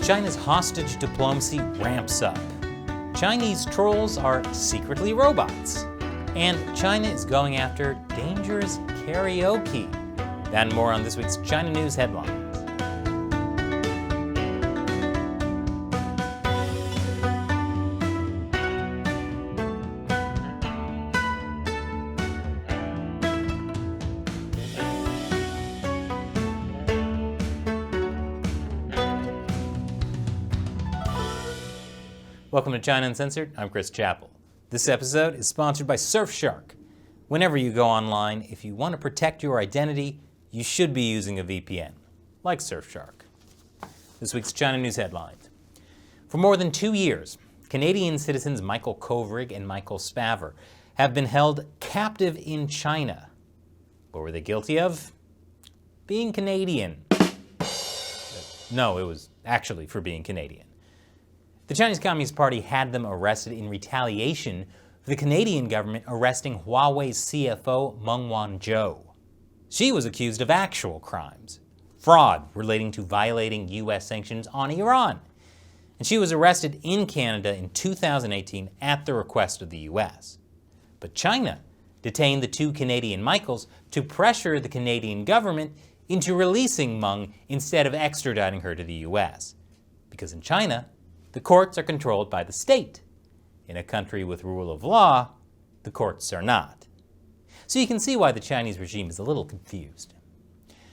China's hostage diplomacy ramps up. Chinese trolls are secretly robots. And China is going after dangerous karaoke. That and more on this week's China News Headlines. Welcome to China Uncensored. I'm Chris Chappell. This episode is sponsored by Surfshark. Whenever you go online, if you want to protect your identity, you should be using a VPN, like Surfshark. This week's China News Headlines. For more than 2 years, Canadian citizens Michael Kovrig and Michael Spavor have been held captive in China. What were they guilty of? Being Canadian. No, it was actually for being Canadian. The Chinese Communist Party had them arrested in retaliation for the Canadian government arresting Huawei's CFO Meng Wanzhou. She was accused of actual crimes, fraud relating to violating U.S. sanctions on Iran, and she was arrested in Canada in 2018 at the request of the U.S. But China detained the two Canadian Michaels to pressure the Canadian government into releasing Meng instead of extraditing her to the U.S. Because in China, the courts are controlled by the state. In a country with rule of law, the courts are not. So you can see why the Chinese regime is a little confused.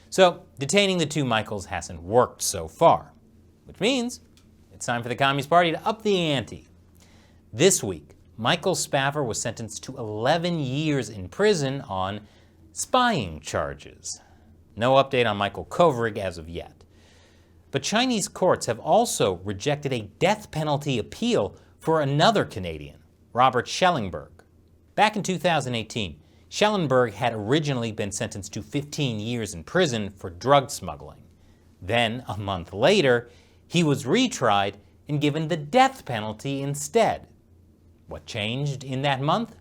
So detaining the two Michaels hasn't worked so far, which means it's time for the Communist Party to up the ante. This week, Michael Spavor was sentenced to 11 years in prison on spying charges. No update on Michael Kovrig as of yet. But Chinese courts have also rejected a death penalty appeal for another Canadian, Robert Schellenberg. Back in 2018, Schellenberg had originally been sentenced to 15 years in prison for drug smuggling. Then, a month later, he was retried and given the death penalty instead. What changed in that month?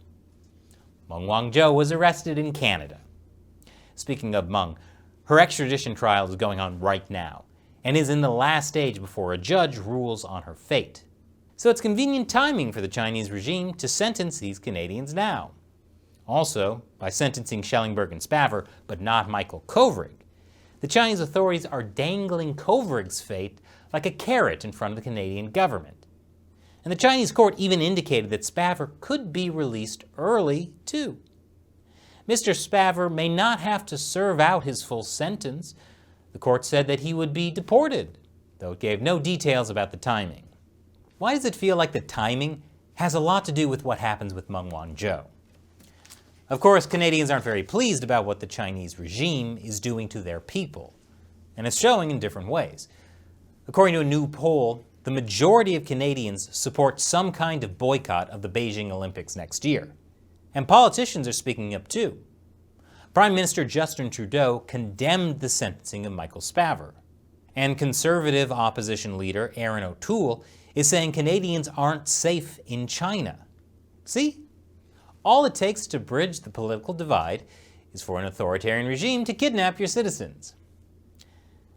Meng Wanzhou was arrested in Canada. Speaking of Meng, her extradition trial is going on right now and is in the last stage before a judge rules on her fate. So it's convenient timing for the Chinese regime to sentence these Canadians now. Also, by sentencing Schellenberg and Spavor, but not Michael Kovrig, the Chinese authorities are dangling Kovrig's fate like a carrot in front of the Canadian government. And the Chinese court even indicated that Spavor could be released early, too. Mr. Spavor may not have to serve out his full sentence. The court said that he would be deported, though it gave no details about the timing. Why does it feel like the timing has a lot to do with what happens with Meng Wanzhou? Of course, Canadians aren't very pleased about what the Chinese regime is doing to their people, and it's showing in different ways. According to a new poll, the majority of Canadians support some kind of boycott of the Beijing Olympics next year. And politicians are speaking up too. Prime Minister Justin Trudeau condemned the sentencing of Michael Spavor. And Conservative opposition leader Erin O'Toole is saying Canadians aren't safe in China. See? All it takes to bridge the political divide is for an authoritarian regime to kidnap your citizens.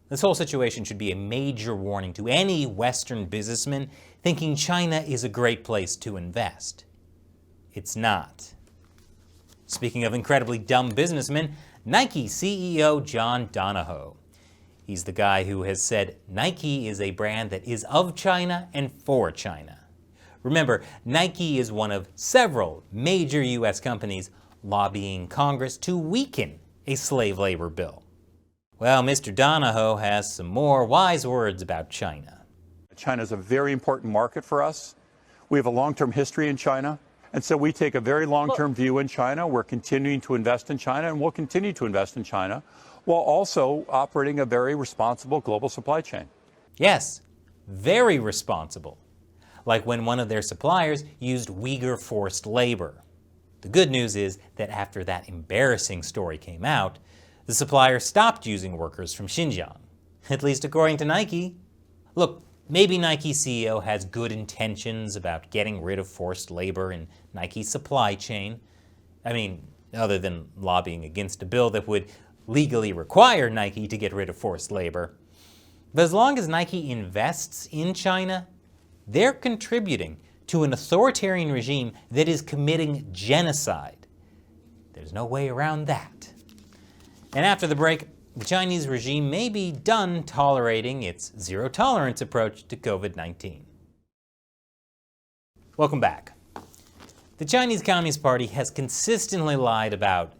This whole situation should be a major warning to any Western businessman thinking China is a great place to invest. It's not. Speaking of incredibly dumb businessmen, Nike CEO John Donahoe. He's the guy who has said Nike is a brand that is of China and for China. Remember, Nike is one of several major U.S. companies lobbying Congress to weaken a slave labor bill. Well, Mr. Donahoe has some more wise words about China. China is a very important market for us. We have a long-term history in China. And so we take a very long-term view in China. We're continuing to invest in China, and we'll continue to invest in China, while also operating a very responsible global supply chain. Yes, very responsible. Like when one of their suppliers used Uyghur forced labor. The good news is that after that embarrassing story came out, the supplier stopped using workers from Xinjiang, at least according to Nike. Look, maybe Nike CEO has good intentions about getting rid of forced labor in Nike's supply chain. I mean, other than lobbying against a bill that would legally require Nike to get rid of forced labor. But as long as Nike invests in China, they're contributing to an authoritarian regime that is committing genocide. There's no way around that. And after the break, the Chinese regime may be done tolerating its zero-tolerance approach to COVID-19. Welcome back. The Chinese Communist Party has consistently lied about,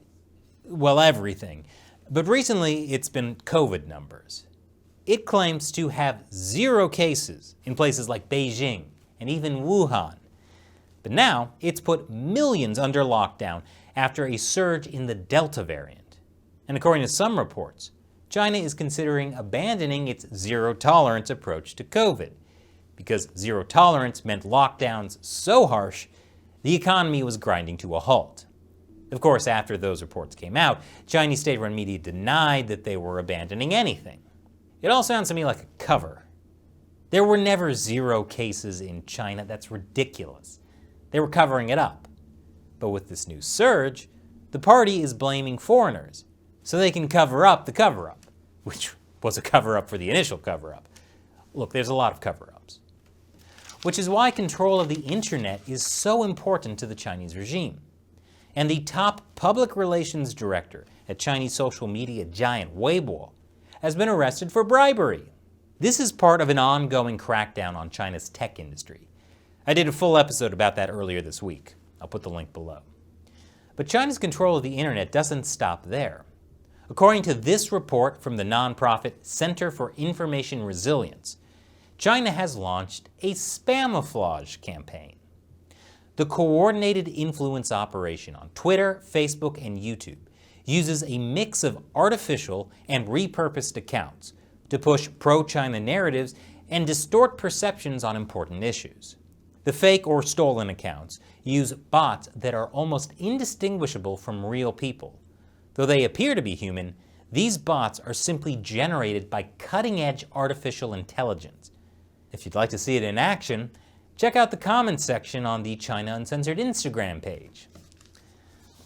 well, everything. But recently, it's been COVID numbers. It claims to have 0 cases in places like Beijing and even Wuhan. But now, it's put millions under lockdown after a surge in the Delta variant. And according to some reports, China is considering abandoning its zero-tolerance approach to COVID, because zero tolerance meant lockdowns so harsh, the economy was grinding to a halt. Of course, after those reports came out, Chinese state-run media denied that they were abandoning anything. It all sounds to me like a cover. There were never 0 cases in China. That's ridiculous. They were covering it up. But with this new surge, the party is blaming foreigners, so they can cover up the cover-up, which was a cover-up for the initial cover-up. Look, there's a lot of cover-ups. Which is why control of the internet is so important to the Chinese regime. And the top public relations director at Chinese social media giant Weibo has been arrested for bribery. This is part of an ongoing crackdown on China's tech industry. I did a full episode about that earlier this week. I'll put the link below. But China's control of the internet doesn't stop there. According to this report from the nonprofit Center for Information Resilience, China has launched a spamouflage campaign. The coordinated influence operation on Twitter, Facebook, and YouTube uses a mix of artificial and repurposed accounts to push pro-China narratives and distort perceptions on important issues. The fake or stolen accounts use bots that are almost indistinguishable from real people. Though they appear to be human, these bots are simply generated by cutting-edge artificial intelligence. If you'd like to see it in action, check out the comments section on the China Uncensored Instagram page.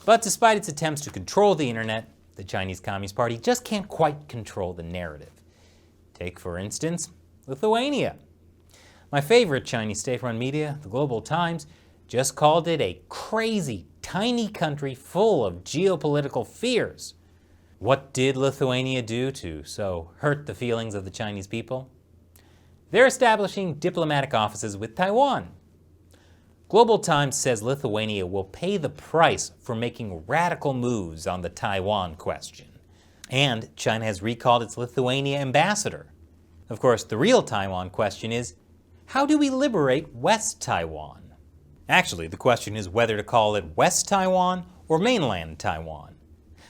But despite its attempts to control the internet, the Chinese Communist Party just can't quite control the narrative. Take, for instance, Lithuania. My favorite Chinese state-run media, the Global Times, just called it a crazy, tiny country full of geopolitical fears. What did Lithuania do to so hurt the feelings of the Chinese people? They're establishing diplomatic offices with Taiwan. Global Times says Lithuania will pay the price for making radical moves on the Taiwan question. And China has recalled its Lithuania ambassador. Of course, the real Taiwan question is, how do we liberate West Taiwan? Actually, the question is whether to call it West Taiwan or mainland Taiwan.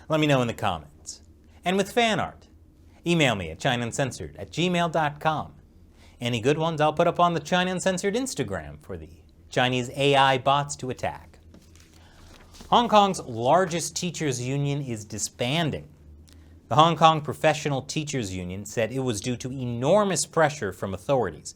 Let me know in the comments. And with fan art, email me at ChinaUncensored@gmail.com. Any good ones I'll put up on the China Uncensored Instagram for the Chinese AI bots to attack. Hong Kong's largest teachers' union is disbanding. The Hong Kong Professional Teachers Union said it was due to enormous pressure from authorities.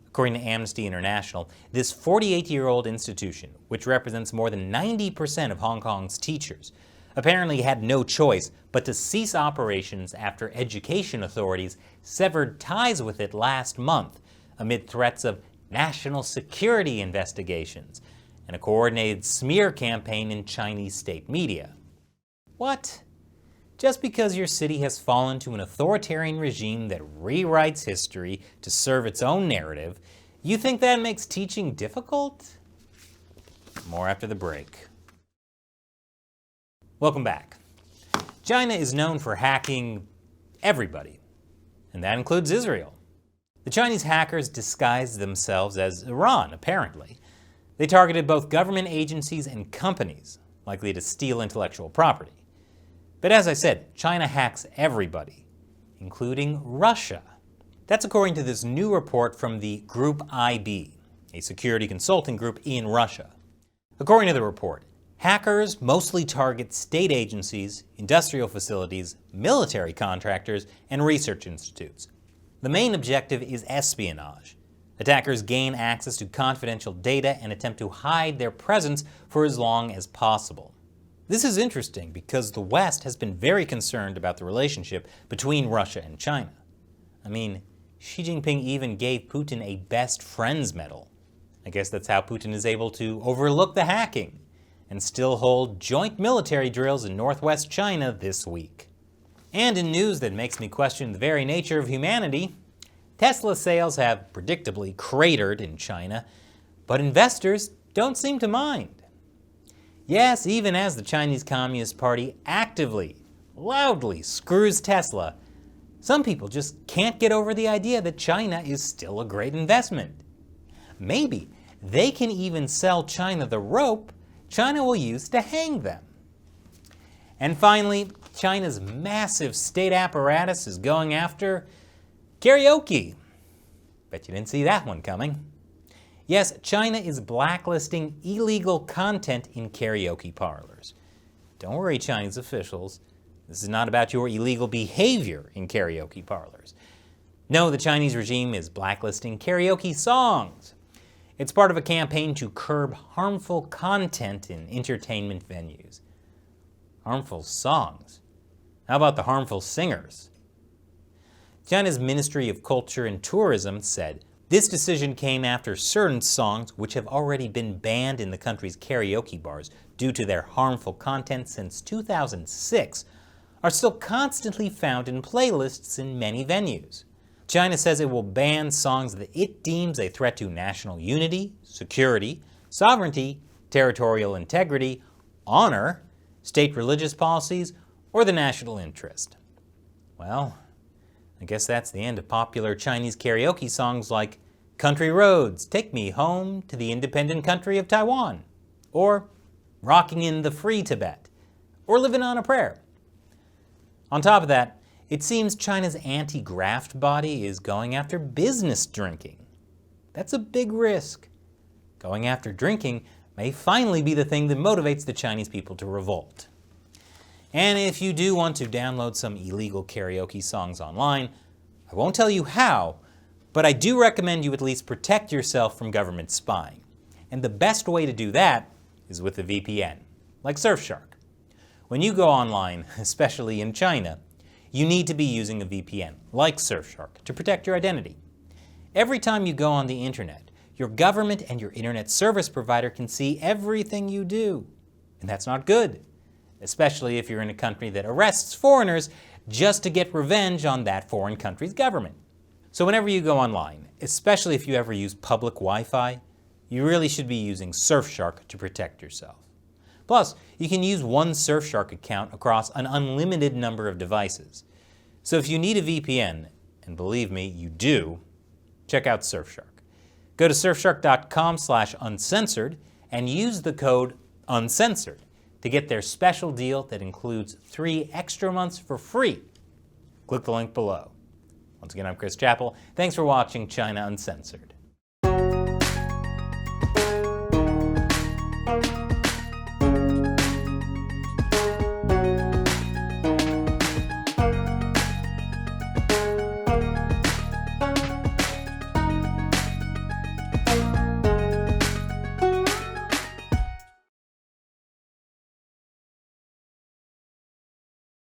According to Amnesty International, this 48-year-old institution, which represents more than 90% of Hong Kong's teachers, apparently had no choice but to cease operations after education authorities severed ties with it last month amid threats of national security investigations and a coordinated smear campaign in Chinese state media. What? Just because your city has fallen to an authoritarian regime that rewrites history to serve its own narrative, you think that makes teaching difficult? More after the break. Welcome back. China is known for hacking everybody, and that includes Israel. The Chinese hackers disguised themselves as Iran, apparently. They targeted both government agencies and companies, likely to steal intellectual property. But as I said, China hacks everybody, including Russia. That's according to this new report from the Group IB, a security consulting group in Russia. According to the report, hackers mostly target state agencies, industrial facilities, military contractors, and research institutes. The main objective is espionage. Attackers gain access to confidential data and attempt to hide their presence for as long as possible. This is interesting because the West has been very concerned about the relationship between Russia and China. I mean, Xi Jinping even gave Putin a Best Friends medal. I guess that's how Putin is able to overlook the hacking and still hold joint military drills in northwest China this week. And in news that makes me question the very nature of humanity, Tesla sales have predictably cratered in China, but investors don't seem to mind. Yes, even as the Chinese Communist Party actively, loudly screws Tesla, some people just can't get over the idea that China is still a great investment. Maybe they can even sell China the rope China will use to hang them. And finally, China's massive state apparatus is going after karaoke. Bet you didn't see that one coming. Yes, China is blacklisting illegal content in karaoke parlors. Don't worry, Chinese officials. This is not about your illegal behavior in karaoke parlors. No, the Chinese regime is blacklisting karaoke songs. It's part of a campaign to curb harmful content in entertainment venues. Harmful songs? How about the harmful singers? China's Ministry of Culture and Tourism said this decision came after certain songs, which have already been banned in the country's karaoke bars due to their harmful content since 2006, are still constantly found in playlists in many venues. China says it will ban songs that it deems a threat to national unity, security, sovereignty, territorial integrity, honor, state religious policies, or the national interest. Well, I guess that's the end of popular Chinese karaoke songs like Country Roads, Take Me Home to the Independent Country of Taiwan, or Rocking in the Free Tibet, or Living on a Prayer. On top of that, it seems China's anti-graft body is going after business drinking. That's a big risk. Going after drinking may finally be the thing that motivates the Chinese people to revolt. And if you do want to download some illegal karaoke songs online, I won't tell you how, but I do recommend you at least protect yourself from government spying. And the best way to do that is with a VPN, like Surfshark. When you go online, especially in China, you need to be using a VPN, like Surfshark, to protect your identity. Every time you go on the internet, your government and your internet service provider can see everything you do. And that's not good, especially if you're in a country that arrests foreigners just to get revenge on that foreign country's government. So whenever you go online, especially if you ever use public Wi-Fi, you really should be using Surfshark to protect yourself. Plus, you can use one Surfshark account across an unlimited number of devices. So if you need a VPN, and believe me, you do, check out Surfshark. Go to surfshark.com/uncensored and use the code UNCENSORED to get their special deal that includes 3 extra months for free. Click the link below. Once again, I'm Chris Chappell. Thanks for watching China Uncensored.